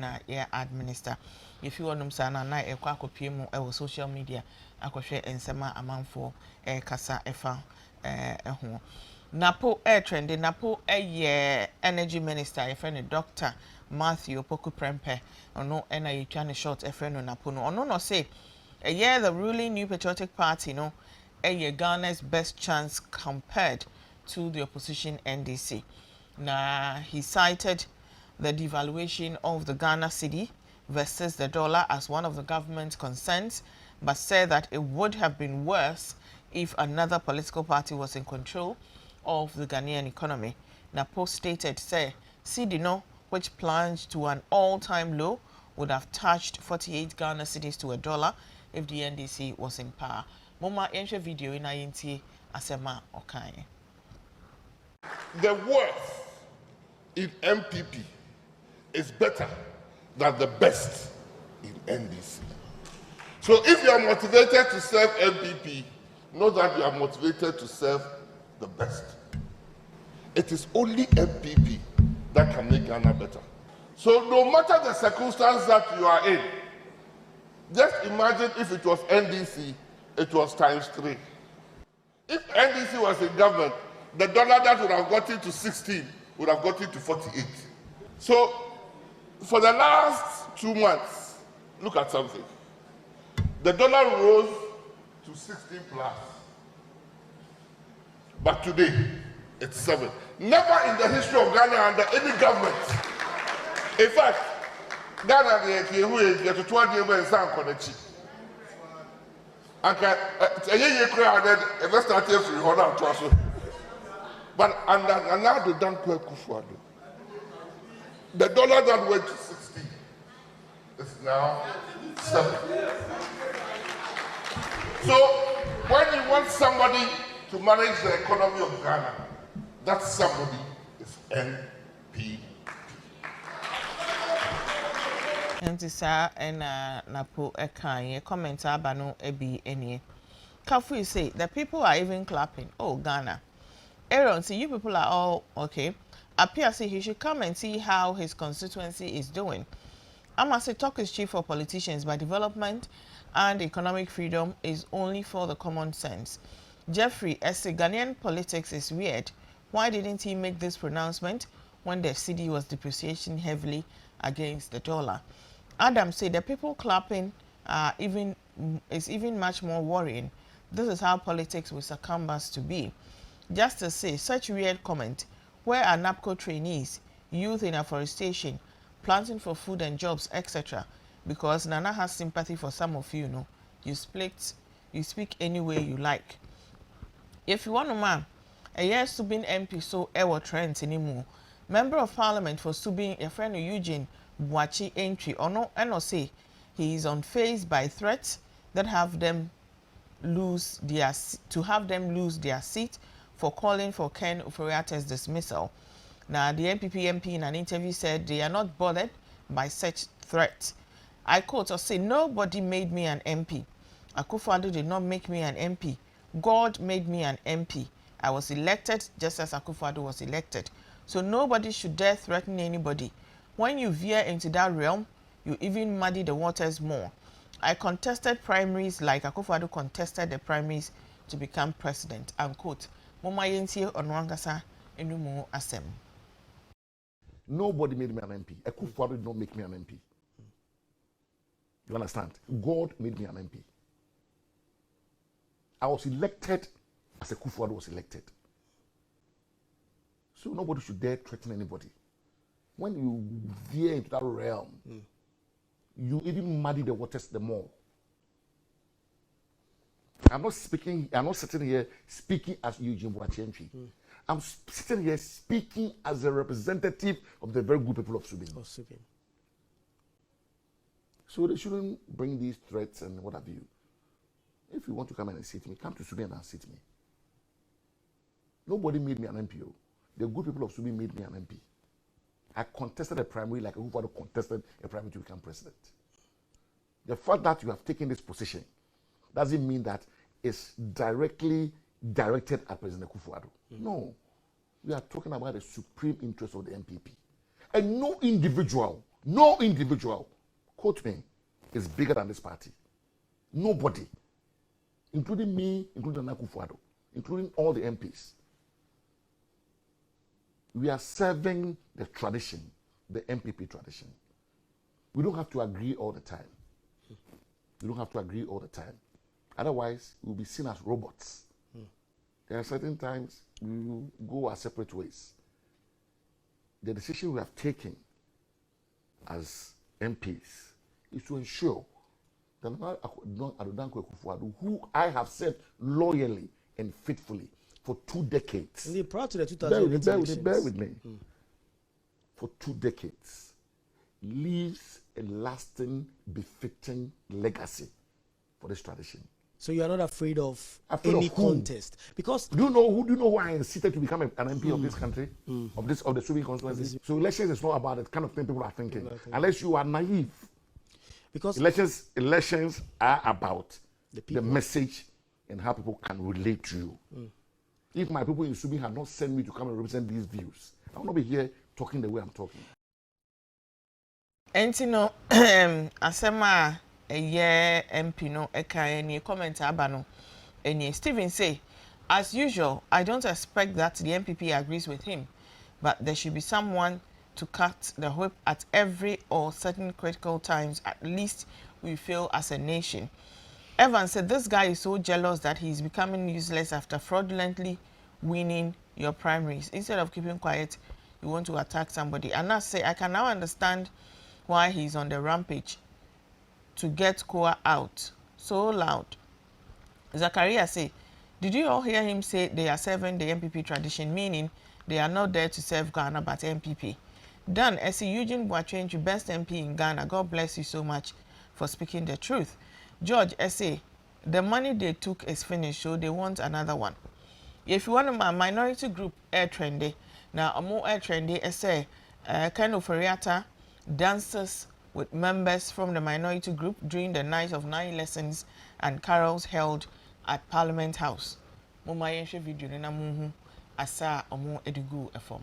na ye administer if you want sana na e kwa kopie mu e social media akohwe ensema amanfo kasa efa ho napo trend napo ye energy minister e friend Dr. Matthew Poku Prempe ono na yitwa ne short e friend napo no ono no say the ruling New Patriotic Party no Ghana's best chance compared to the opposition NDC. Now he cited the devaluation of the Ghana cedi versus the dollar as one of the government's concerns, but said that it would have been worse if another political party was in control of the Ghanaian economy. Napo stated, say, cedi no, which plunged to an all-time low, would have touched 48 Ghana cedis to a dollar if the NDC was in power. Moma entry video in INT asema okay. The worst in NPP is better than the best in NDC. So if you are motivated to serve NPP, know that you are motivated to serve the best. It is only NPP that can make Ghana better. So no matter the circumstance that you are in, just imagine if it was NDC, it was ×3. If NDC was in government, the dollar that would have gotten to 16 would have gotten to 48. So for the last 2 months, look at something. The dollar rose to 16 plus. But today, it's 7. Never in the history of Ghana under any government. In fact, Ghana is get to 20 years and connect. And a year crowded, a started free hold on to us. But now the done the dollar that went to 60 is now 7. So when you want somebody to manage the economy of Ghana, that somebody is NPP. Ntisa ena napo ekan comment abano ebi enie. Kafu say the people are even clapping. Oh Ghana. Aaron, see you people are all okay. Appear say he should come and see how his constituency is doing. I must say talk is cheap for politicians, but development and economic freedom is only for the common sense. Jeffrey, as Ghanaian politics is weird. Why didn't he make this pronouncement when the cedi was depreciating heavily against the dollar? Adam said the people clapping is even much more worrying. This is how politics will succumb us to be. Just to say such weird comment. Where are NAPCO trainees, youth in afforestation, planting for food and jobs, etc.? Because Nana has sympathy for some of you, know. You speak any way you like. If you want to man, a year Subin MP so ever trends anymore. Member of Parliament for Subin, a friend of Eugene Bwachi entry or no, and or say he is unfazed by threats that have them lose their seat for calling for Ken Oforiatta's dismissal. Now, the NPP MP in an interview said they are not bothered by such threats. I quote or say, nobody made me an MP. Akufo-Addo did not make me an MP. God made me an MP. I was elected just as Akufo-Addo was elected. So nobody should dare threaten anybody. When you veer into that realm, you even muddy the waters more. I contested primaries like Akufo-Addo contested the primaries to become president. Unquote. Moma yentie onwangasa enumu asem. Nobody made me an MP. Akufo-Addo did not make me an MP. You understand? God made me an MP. I was elected as Akufo-Addo was elected. So nobody should dare threaten anybody. When you veer into that realm, you even muddy the waters the more. I'm not sitting here speaking as Eugene Bwachi. I'm sitting here speaking as a representative of the very good people of Subin. So they shouldn't bring these threats and what have you. If you want to come and sit me, come to Subin and sit me. Nobody made me an MPO. The good people of Subin made me an MP. I contested a primary like Akufo-Addo contested a primary to become president. The fact that you have taken this position doesn't mean that it's directly directed at President Akufo-Addo. No. We are talking about the supreme interest of the NPP. And no individual No individual, quote me, is bigger than this party. Nobody, including me, including Nana Akufo-Addo, including all the MPs. We are serving the tradition, the NPP tradition. We don't have to agree all the time. We don't have to agree all the time. Otherwise, we'll be seen as robots. There are certain times we will go our separate ways. The decision we have taken as MPs is to ensure that who I have served loyally and faithfully for 2 decades. And prior to the 2008 bear with me. For 2 decades, leaves a lasting, befitting legacy for this tradition. So you are not afraid of any contest, because do you know who I incited to become an MP of this country, of the Subi constituency? So elections is not about the kind of thing people are thinking, unless you are naive. Because elections are about the message and how people can relate to you. If my people in Subi had not sent me to come and represent these views, I will not be here talking the way I'm talking. Entino asema eye MP no eka any comment abano any Stephen say, as usual, I don't expect that the NPP agrees with him, but there should be someone to cut the whip at every or certain critical times. At least we feel as a nation. Evans said this guy is so jealous that he's becoming useless after fraudulently winning your primaries. Instead of keeping quiet, you want to attack somebody. And I say, I can now understand why he's on the rampage to get Koa out so loud. Zachariah say, did you all hear him say they are serving the NPP tradition, meaning they are not there to serve Ghana but NPP? Dan, S. Eugene Boatwenge, best MP in Ghana, God bless you so much for speaking the truth. George, S.A., the money they took is finished, so they want another one. If you want my minority group, air trendy, now a more air trendy, S.A., kind of Feriata, dances with members from the minority group during the night of 9 lessons and carols held at Parliament House. Muma yenshe video na muhu asa omo edigu efom.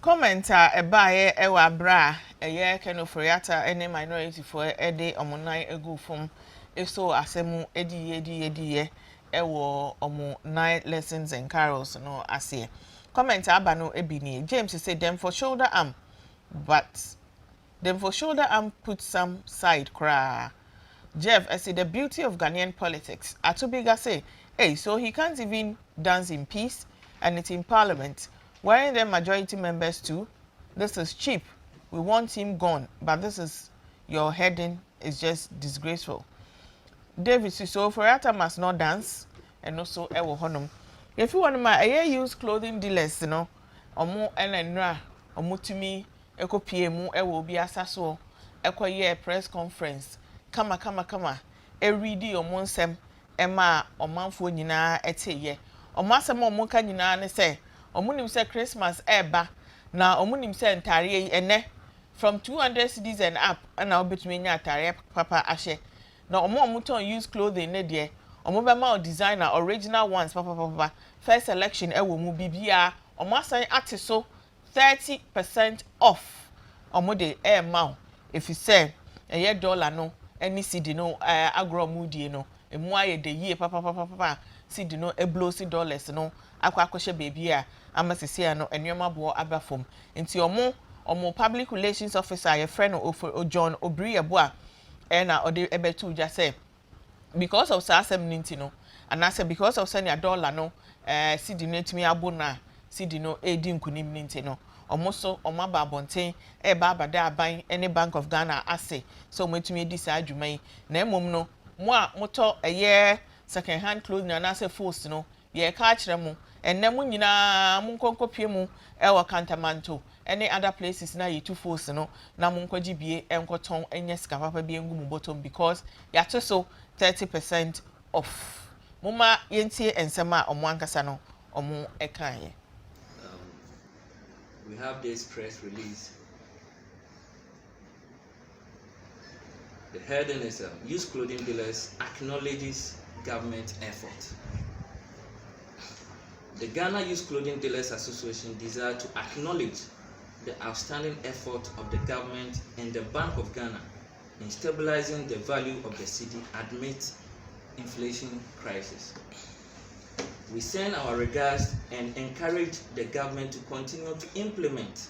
Commenter ebaye ewa bra eye keno foriata ene minority for ede omonai egu fom eso asemu edi ewo omo 9 lessons and carols no ase. Commenter abano ebini James say them for shoulder arm, but them for shoulder arm put some side cra. Jeff, I say the beauty of Ghanaian politics. Atubiga say, hey, so he can't even dance in peace and it's in parliament. Why aren't there majority members too? This is cheap. We want him gone, but this is your heading is just disgraceful. David, so Foriata must not dance, and also Ewo Honum. If you want my use clothing dealers, you know, omo enenra, omo to me, eko PMU, ewo bi asaso, eko ye press conference. Kama. Eridi omo nsem, ema omanfo nyina eteye. Omo asem omo ka nyina ne say, omunim say Christmas eba na omunim say ntare ene from 200 cedis and up na obetumi nya atare papa ahye na omo ton use clothing ne de omo be ma designer original ones papa first selection ewo mu bibia omo asan ate so 30% off omo de ma if you say eye dollar no any cedi no agro mu die no emu aye de yie papa cedi no eblosi dollars no akwa baby a amasisia no enwema bo abafom nti omo public relations officer your friend John Obriebo a na ode ebetu ja say because of sasem ninti no and I say because of send dollar no cedi no etimi abona cedi no edi nkunim ninti no omo so omo ba bonten ba abada aban any Bank of Ghana ase so mo etimi edi sa adwuma yi na emom no mo a moto second hand clothing na say force no ye ka kire mu enne mu nyina mu nkonkopie mu e wo Kantamanto any other places na ye two force no na mu nkwaji bie enkoton enye sika papa bie ngu mu bottom because ya to so 30% off muma yentie ensema omo ankasa no omo ekaye. We have this press release. The heading is Used Clothing Dealers acknowledges government effort. The Ghana Used Clothing Dealers Association desire to acknowledge the outstanding effort of the government and the Bank of Ghana in stabilizing the value of the cedi amid inflation crisis. We send our regards and encourage the government to continue to implement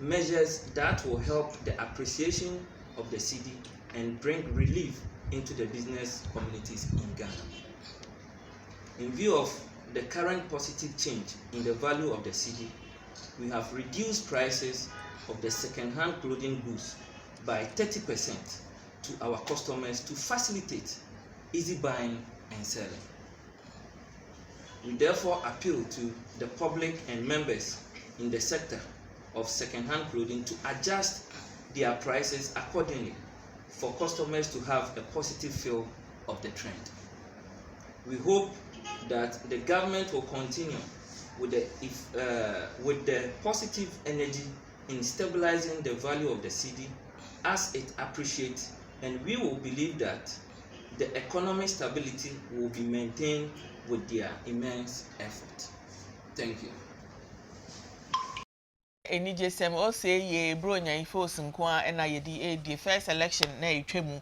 measures that will help the appreciation of the cedi and bring relief into the business communities in Ghana. In view of the current positive change in the value of the cedi, we have reduced prices of the second-hand clothing goods by 30% to our customers to facilitate easy buying and selling. We therefore appeal to the public and members in the sector of second-hand clothing to adjust their prices accordingly for customers to have a positive feel of the trend. We hope that the government will continue with the positive energy in stabilizing the value of the cedi as it appreciates, and we will believe that the economic stability will be maintained with their immense effort. Thank you. Eni jesem o say ye bronya ifos nko a na ye di first election na etwemu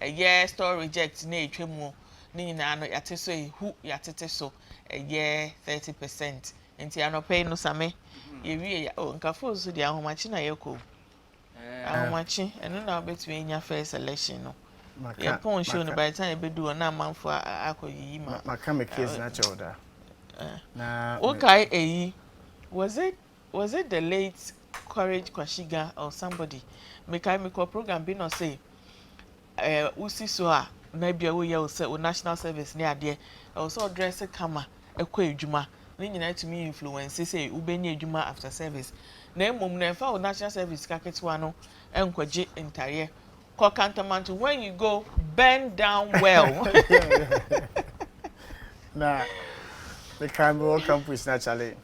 ye store reject na etwemu ni nyina no yate so hu yatete so ye 30% enti anope no same ye wie ya o nkafo so di ahomachi na yeko ahomachi eno na obetwe nya first election no ye pon show no by the time e bedu na amanfo akoyi ma maka me case na choda na okay eyi was it the late Courage Kwashiga or somebody make program be no say usi so a na bia wo ye o national service ne ade also dress kama ekwa edwuma ni nyina tumi influence say ubenya edwuma after service na emom na fa o national service ka ketwa no enkwaje entare ko Kantamanto when you go bend down well. na the Campbell campus naturally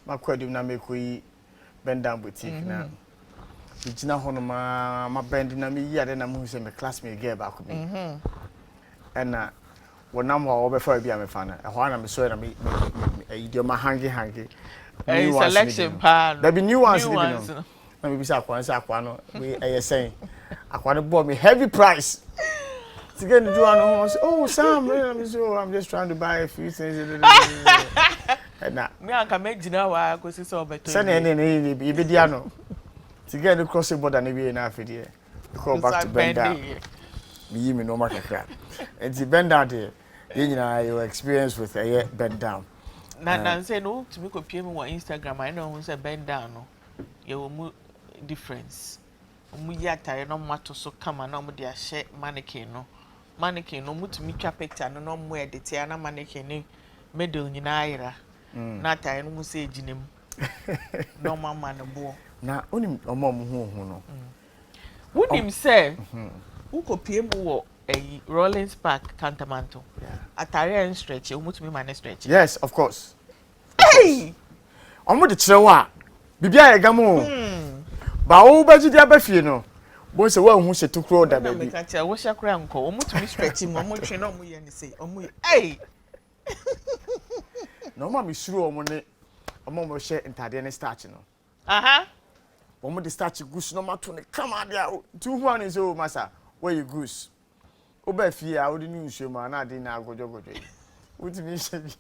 makwadum na mekoyi bend down boutique na bigina hono ma bend na me yi ade na mu se me classmate girl ba ko bi na wonam ho obefa bi am fa na ho na me so na me idio ma hangi Selection pa there be new ones no na me bi sa akwa no we saying akwa no bought me heavy price to get the do no oh Sam I'm just trying to buy a few things. Na me anka me gina wa ko si so beto say na e be dia no to get the cross border na be na afide go back to Benda me yi me no market crack and the Benda there you know your experience with a bend down na say no to me ko pie me on Instagram I know who say bend down no ye wo mu difference mu ya tare no mato so kama na mu dia hye mannequin no mu to me twa picture no mu edit ya na mannequin ni medal nyina ayira na tare no mu say ginem no mama no bo na onim omom hu no wonim say who ko pie mu wo Rollins Park Kantamanto atare and stretch mu to me man stretch yes of course hey omo de kirewo a bibia ye gamo ba wo ba ji dia ba fie no bo se wa hu se tukro da ba bi me ka cha wo shakra nko omo to me stretch mu omo twe na omo ye ni say omo hey no ma me suru omo ne omo mo she ntade ne starch no omo de starch goose no ma to ne kama dia tu hu an so masa where you goose oba fie a wo de ni nsuo ma na ade na agojogojo wuti mi she bi